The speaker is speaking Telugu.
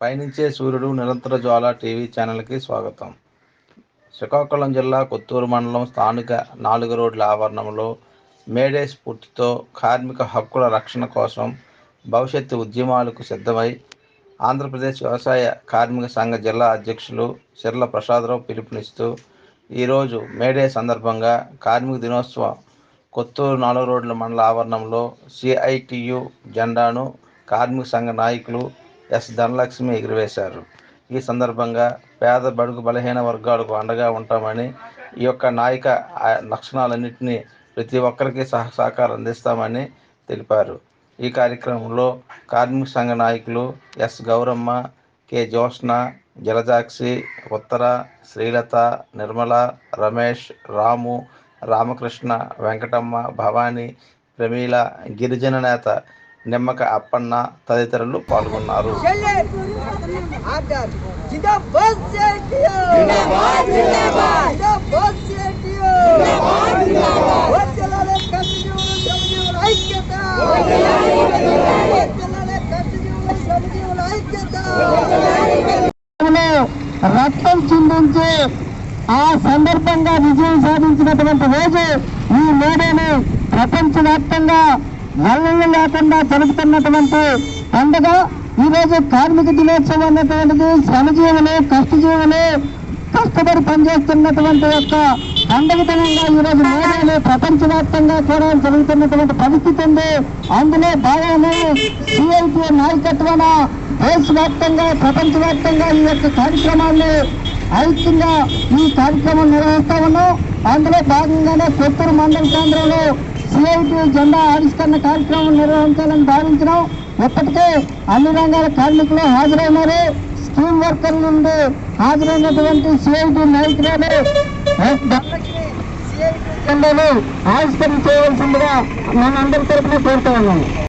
పయనించే సూర్యుడు నిరంతర జ్వాల టీవీ ఛానల్కి స్వాగతం. శ్రీకాకుళం జిల్లా కొత్తూరు మండలం స్థానిక 4 రోడ్ల ఆవరణంలో మేడే స్ఫూర్తితో కార్మిక హక్కుల రక్షణ కోసం భవిష్యత్తు ఉద్యమాలకు సిద్ధమై ఆంధ్రప్రదేశ్ వ్యవసాయ కార్మిక సంఘ జిల్లా అధ్యక్షులు సిర్ల ప్రసాదరావు పిలుపునిస్తూ ఈరోజు మేడే సందర్భంగా కార్మిక దినోత్సవం కొత్తూరు 4 రోడ్ల మండల ఆవరణంలో సిఐటియు జెండాను కార్మిక సంఘ నాయకులు ఎస్ ధనలక్ష్మి ఎగురవేశారు. ఈ సందర్భంగా పేద బడుగు బలహీన వర్గాలకు అండగా ఉంటామని, ఈ యొక్క నాయక లక్షణాలన్నింటినీ ప్రతి ఒక్కరికి సహకారం అందిస్తామని తెలిపారు. ఈ కార్యక్రమంలో కార్మిక సంఘ నాయకులు ఎస్ గౌరమ్మ, కె జ్యోత్స్న, జలజాక్షి, ఉత్తర, శ్రీలత, నిర్మల, రమేష్, రాము, రామకృష్ణ, వెంకటమ్మ, భవానీ, ప్రమీల, గిరిజన నేత నిమ్మక అప్పన్న తదితరులు పాల్గొన్నారు. రక్తం చిందించి ఆ సందర్భంగా విజయం సాధించినటువంటి రోజు ఈ మేడేని ప్రపంచవ్యాప్తంగా నల్లు లేకుండా జరుపుతున్నటువంటి పండుగ. ఈరోజు కార్మిక దినోత్సవం అన్నటువంటిది శ్రమజీవులు, కష్టజీవులు కష్టపడి పనిచేస్తున్నటువంటి యొక్క పండుగతనంగా ఈరోజు మేడేని ప్రపంచవ్యాప్తంగా కూడా జరుగుతున్నటువంటి పరిస్థితి ఉంది. అందులో భాగంగా సిఐటి నాయకత్వాన దేశవ్యాప్తంగా ప్రపంచవ్యాప్తంగా ఈ యొక్క కార్యక్రమాన్ని ఐక్యంగా ఈ కార్యక్రమం నిర్వహిస్తా ఉన్నాం. అందులో భాగంగానే కొత్తూరు మండల కేంద్రంలో సిఐటి జెండా ఆవిష్కరణ కార్యక్రమం నిర్వహించాలని భావించినాం. ఇప్పటికే అన్ని రంగాల కార్మికులు హాజరైనారు. స్కీమ్ వర్కర్ల నుండి హాజరైనటువంటి సిఐటి నాయకులు జెండాను ఆవిష్కరణ చేయవలసిందిగా మనందరి తరఫున కోరుతా ఉన్నాము.